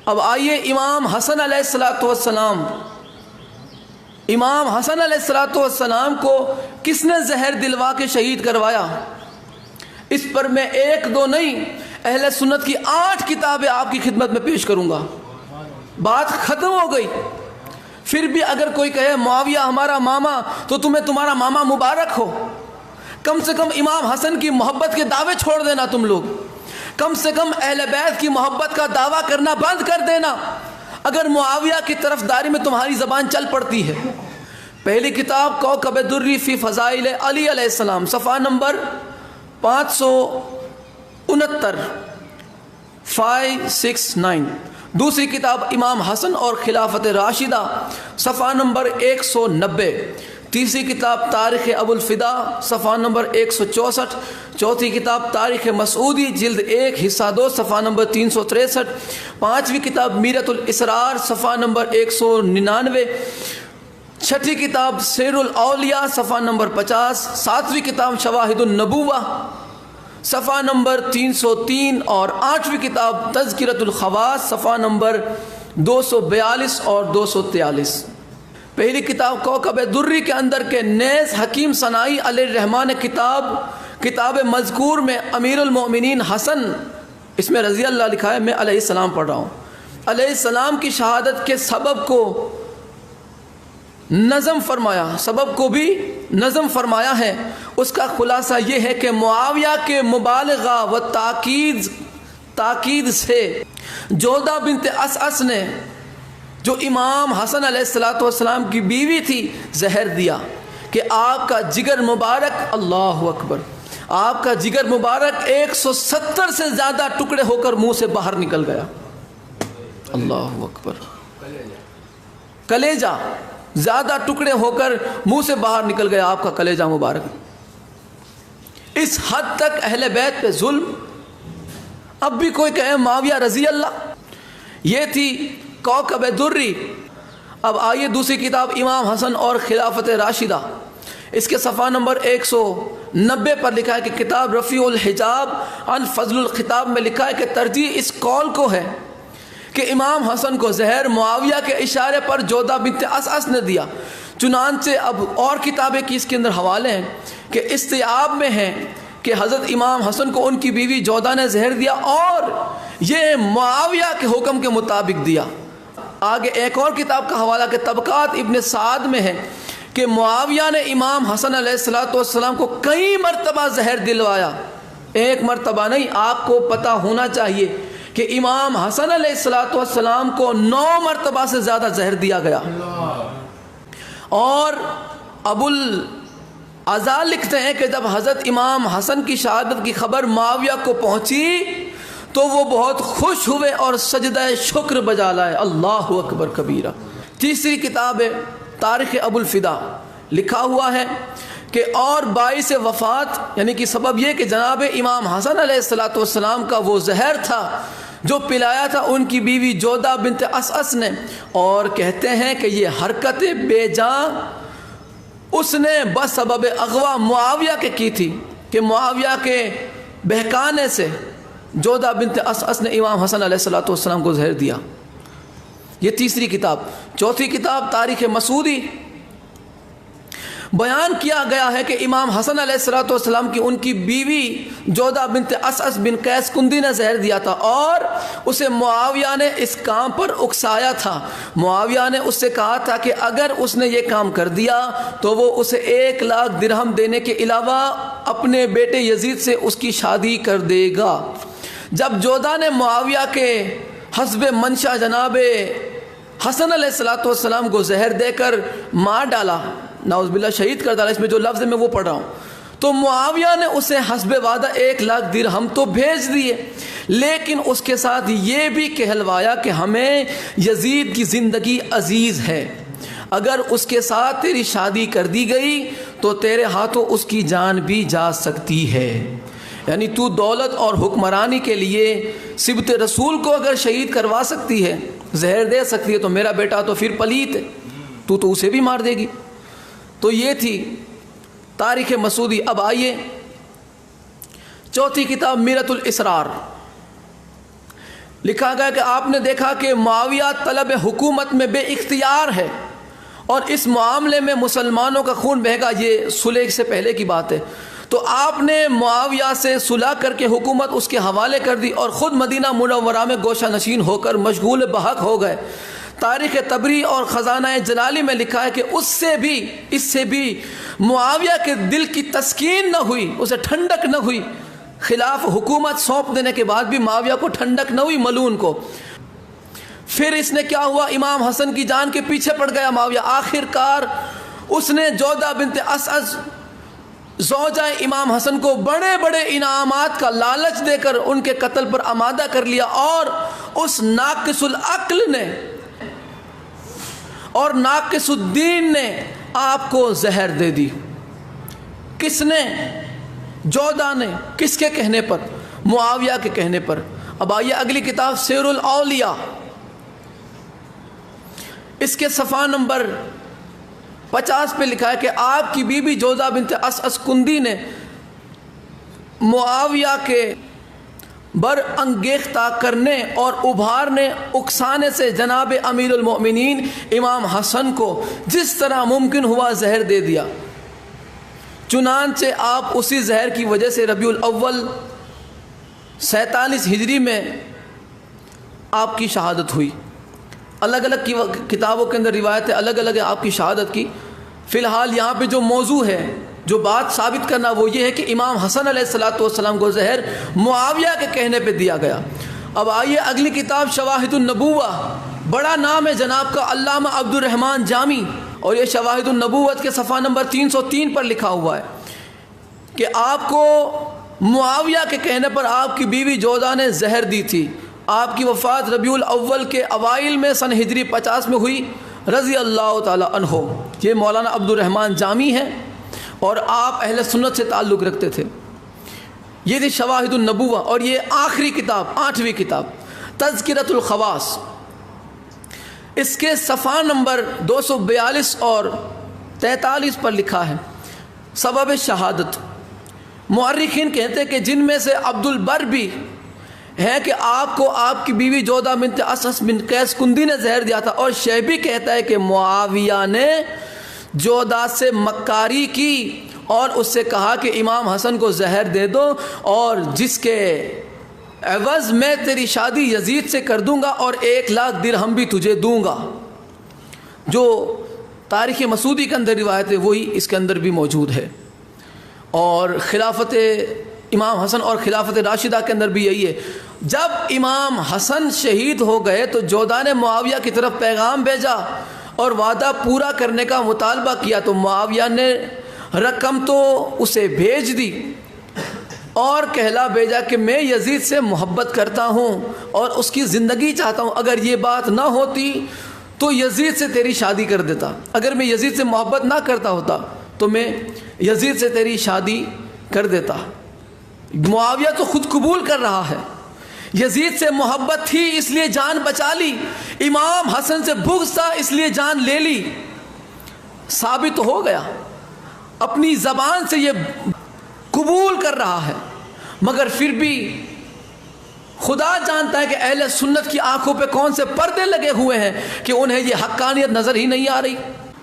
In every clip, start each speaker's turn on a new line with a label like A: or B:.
A: اب آئیے امام حسن علیہ السلام، امام حسن علیہ السلام کو کس نے زہر دلوا کے شہید کروایا؟ اس پر میں ایک دو نہیں، اہل سنت کی 8 کتابیں آپ کی خدمت میں پیش کروں گا۔ بات ختم ہو گئی۔ پھر بھی اگر کوئی کہے معاویہ ہمارا ماما، تو تمہیں تمہارا ماما مبارک ہو۔ کم سے کم امام حسن کی محبت کے دعوے چھوڑ دینا تم لوگ، کم سے کم اہل بیت کی محبت کا دعویٰ کرنا بند کر دینا اگر معاویہ کی طرفداری میں تمہاری زبان چل پڑتی ہے۔ پہلی کتاب کوکب دری فی فضائل علی علیہ السلام، صفحہ نمبر 569 569۔ دوسری کتاب امام حسن اور خلافت راشدہ، صفحہ نمبر 190۔ تیسری کتاب تاریخ ابو الفدا، صفحہ نمبر 164۔ چوتھی کتاب تاریخ مسعودی، جلد 1 حصہ 2، صفحہ نمبر 363۔ پانچویں کتاب میرۃ الاسرار، صفحہ نمبر 199۔ چھٹی کتاب سیر الاولیاء، صفحہ نمبر 50۔ ساتویں کتاب شواہد النبوہ، صفحہ نمبر 303۔ اور آٹھویں کتاب تذکرۃ الخواص، صفحہ نمبر 242 اور 243۔ پہلی کتاب کوکب دری کے اندر کے نیز حکیم صناعی علیہ الرحمٰن کتاب مذکور میں امیر المؤمنین حسن، اس میں رضی اللہ لکھا ہے، میں علیہ السلام پڑھ رہا ہوں، علیہ السلام کی شہادت کے سبب کو نظم فرمایا، سبب کو بھی نظم فرمایا ہے۔ اس کا خلاصہ یہ ہے کہ معاویہ کے مبالغہ و تاکید سے جودہ بنت اسعس نے، جو امام حسن علیہ السلام کی بیوی تھی، زہر دیا کہ آپ کا جگر مبارک، اللہ اکبر، آپ کا جگر مبارک 170 سے زیادہ ٹکڑے ہو کر منہ سے باہر نکل گیا۔ اللہ اکبر، کلیجہ زیادہ ٹکڑے ہو کر منہ سے باہر نکل گیا آپ کا کلیجہ مبارک۔ اس حد تک اہل بیت پہ ظلم۔ اب بھی کوئی کہے معاویہ رضی اللہ۔ یہ تھی کوکب دری۔ اب آئیے دوسری کتاب امام حسن اور خلافت راشدہ، اس کے صفحہ نمبر 190 پر لکھا ہے کہ کتاب رفیع الحجاب عن فضل الخطاب میں لکھا ہے کہ ترجیح اس قول کو ہے کہ امام حسن کو زہر معاویہ کے اشارے پر جودہ بنت اسعس نے دیا۔ چنانچہ اب اور کتابیں کی اس کے اندر حوالے ہیں کہ استیعاب میں ہیں کہ حضرت امام حسن کو ان کی بیوی جودہ نے زہر دیا اور یہ معاویہ کے حکم کے مطابق دیا۔ آگے ایک اور کتاب کا حوالہ کہ طبقات ابن سعد میں ہے کہ معاویہ نے امام حسن علیہ السلام کو کئی مرتبہ زہر دلوایا، ایک مرتبہ نہیں۔ آپ کو پتہ ہونا چاہیے کہ امام حسن علیہ السلام کو 9 مرتبہ سے زیادہ زہر دیا گیا۔ اور ابو العزا لکھتے ہیں کہ جب حضرت امام حسن کی شہادت کی خبر معاویہ کو پہنچی تو وہ بہت خوش ہوئے اور سجدہ شکر بجا لائے، اللہ اکبر کبیرہ۔ تیسری کتاب ہے تاریخ ابو الفدا، لکھا ہوا ہے کہ اور باعث وفات، یعنی کہ سبب یہ کہ جناب امام حسن علیہ السلام کا وہ زہر تھا جو پلایا تھا ان کی بیوی جودہ بنت اسعس نے، اور کہتے ہیں کہ یہ حرکت بے جان اس نے بسبب اغوا معاویہ کے کی تھی کہ معاویہ کے بہکانے سے جودہ بنت اسعس نے امام حسن علیہ السلام کو زہر دیا۔ یہ تیسری کتاب۔ چوتھی کتاب تاریخ مسعودی، بیان کیا گیا ہے کہ امام حسن علیہ السلام کی ان کی بیوی جودہ بنت اسعس بن قیس کندی نے زہر دیا تھا اور اسے معاویہ نے اس کام پر اکسایا تھا۔ معاویہ نے اس سے کہا تھا کہ اگر اس نے یہ کام کر دیا تو وہ اسے 1 لاکھ درہم دینے کے علاوہ اپنے بیٹے یزید سے اس کی شادی کر دے گا۔ جب جودہ نے معاویہ کے حسب منشا جناب حسن علیہ السلام کو زہر دے کر مار ڈالا، نعوذ باللہ شہید کر ڈالا، اس میں جو لفظ میں وہ پڑھ رہا ہوں، تو معاویہ نے اسے حسب وعدہ 1 لاکھ درہم تو بھیج دیے، لیکن اس کے ساتھ یہ بھی کہلوایا کہ ہمیں یزید کی زندگی عزیز ہے، اگر اس کے ساتھ تیری شادی کر دی گئی تو تیرے ہاتھوں اس کی جان بھی جا سکتی ہے۔ یعنی تو دولت اور حکمرانی کے لیے سبط رسول کو اگر شہید کروا سکتی ہے، زہر دے سکتی ہے، تو میرا بیٹا تو پھر پلیت ہے، تو اسے بھی مار دے گی۔ تو یہ تھی تاریخ مسعودی۔ اب آئیے چوتھی کتاب میرۃ الاسرار، لکھا گیا کہ آپ نے دیکھا کہ معاویہ طلب حکومت میں بے اختیار ہے اور اس معاملے میں مسلمانوں کا خون بہے گا. یہ صلح سے پہلے کی بات ہے. تو آپ نے معاویہ سے صلح کر کے حکومت اس کے حوالے کر دی اور خود مدینہ منورہ میں گوشہ نشین ہو کر مشغول بحق ہو گئے. تاریخ طبری اور خزانہ جلالی میں لکھا ہے کہ اس سے بھی معاویہ کے دل کی تسکین نہ ہوئی, اسے ٹھنڈک نہ ہوئی. خلاف حکومت سونپ دینے کے بعد بھی معاویہ کو ٹھنڈک نہ ہوئی ملعون کو. پھر اس نے کیا ہوا, امام حسن کی جان کے پیچھے پڑ گیا معاویہ. آخر کار اس نے جودہ بنت اسعد زوجہ امام حسن کو بڑے بڑے انعامات کا لالچ دے کر ان کے قتل پر آمادہ کر لیا, اور اس ناقص العقل نے اور ناقص الدین نے آپ کو زہر دے دی. کس نے؟ جودہ نے. کس کے کہنے پر؟ معاویہ کے کہنے پر. اب آئیے اگلی کتاب سیر الاولیاء, اس کے صفحہ نمبر 50 پہ لکھا ہے کہ آپ کی بیوی جودہ بنت اسعد کندی نے معاویہ کے بر انگیختہ کرنے اور ابھارنے اکسانے سے جناب امیر المؤمنین امام حسن کو جس طرح ممکن ہوا زہر دے دیا. چنانچہ آپ اسی زہر کی وجہ سے ربیع الاول 47 ہجری میں آپ کی شہادت ہوئی. الگ الگ کتابوں کے اندر روایتیں الگ الگ ہے آپ کی شہادت کی. فی الحال یہاں پہ جو موضوع ہے, جو بات ثابت کرنا, وہ یہ ہے کہ امام حسن علیہ السلام کو زہر معاویہ کے کہنے پہ دیا گیا. اب آئیے اگلی کتاب شواہد النبوہ, بڑا نام ہے جناب کا علامہ عبد الرحمن جامی, اور یہ شواہد النبوت کے صفحہ نمبر 303 پر لکھا ہوا ہے کہ آپ کو معاویہ کے کہنے پر آپ کی بیوی جودہ نے زہر دی تھی. آپ کی وفات ربیع الاول کے اوائل میں سن ہجری 50 میں ہوئی رضی اللہ تعالی عنہ. یہ مولانا عبد الرحمن جامی ہیں اور آپ اہل سنت سے تعلق رکھتے تھے. یہ تھی شواہد النبوہ. اور یہ آخری کتاب 8ویں کتاب تذکرۃ الخواص, اس کے صفحہ نمبر 242 اور 43 پر لکھا ہے سبب شہادت. مورخین کہتے ہیں کہ جن میں سے عبد البر بھی ہے کہ آپ کو آپ کی بیوی جودہ بنت اسعد بن قیس کندی نے زہر دیا تھا, اور شیبی کہتا ہے کہ معاویہ نے جودہ سے مکاری کی اور اس سے کہا کہ امام حسن کو زہر دے دو, اور جس کے عوض میں تیری شادی یزید سے کر دوں گا اور 1,00,000 درہم بھی تجھے دوں گا. جو تاریخ مسعودی کے اندر روایت ہے وہی اس کے اندر بھی موجود ہے. اور خلافت امام حسن اور خلافت راشدہ کے اندر بھی یہی ہے. جب امام حسن شہید ہو گئے تو جودہ نے معاویہ کی طرف پیغام بھیجا اور وعدہ پورا کرنے کا مطالبہ کیا, تو معاویہ نے رقم تو اسے بھیج دی اور کہلا بھیجا کہ میں یزید سے محبت کرتا ہوں اور اس کی زندگی چاہتا ہوں, اگر یہ بات نہ ہوتی تو یزید سے تیری شادی کر دیتا, اگر میں یزید سے محبت نہ کرتا ہوتا تو میں یزید سے تیری شادی کر دیتا. معاویہ تو خود قبول کر رہا ہے, یزید سے محبت تھی اس لیے جان بچا لی, امام حسن سے بغض تھا اس لیے جان لے لی. ثابت ہو گیا, اپنی زبان سے یہ قبول کر رہا ہے, مگر پھر بھی خدا جانتا ہے کہ اہل سنت کی آنکھوں پہ کون سے پردے لگے ہوئے ہیں کہ انہیں یہ حقانیت نظر ہی نہیں آ رہی.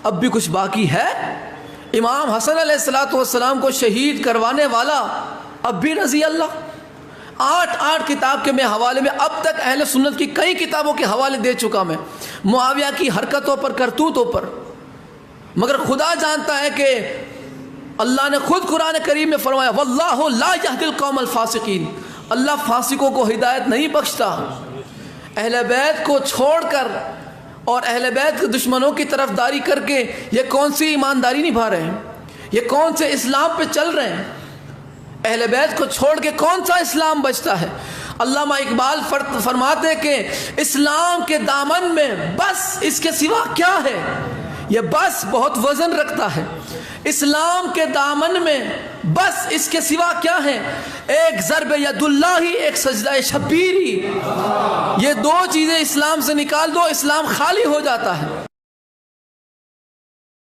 A: اب بھی کچھ باقی ہے. امام حسن علیہ السلام کو شہید کروانے والا اب بھی رضی اللہ. 8 کتاب کے میں حوالے میں اب تک اہل سنت کی کئی کتابوں کے حوالے دے چکا میں, معاویہ کی حرکتوں پر, کرتوتوں پر. مگر خدا جانتا ہے کہ اللہ نے خود قرآن کریم میں فرمایا واللہ لا یہدی القوم الفاسقین, اللہ فاسقوں کو ہدایت نہیں بخشتا. اہل بیت کو چھوڑ کر اور اہل بیت کے دشمنوں کی طرفداری کر کے یہ کون سی ایمانداری نبھا رہے ہیں, یہ کون سے اسلام پہ چل رہے ہیں؟ اہل بیت کو چھوڑ کے کون سا اسلام بچتا ہے؟ علامہ اقبال فرماتے کہ اسلام کے دامن میں بس اس کے سوا کیا ہے, یہ بس بہت وزن رکھتا ہے. اسلام کے دامن میں بس اس کے سوا کیا ہے؟ ایک ضرب ید اللہ ہی, ایک سجدہ شبیر ہی. یہ 2 چیزیں اسلام سے نکال دو, اسلام خالی ہو جاتا ہے.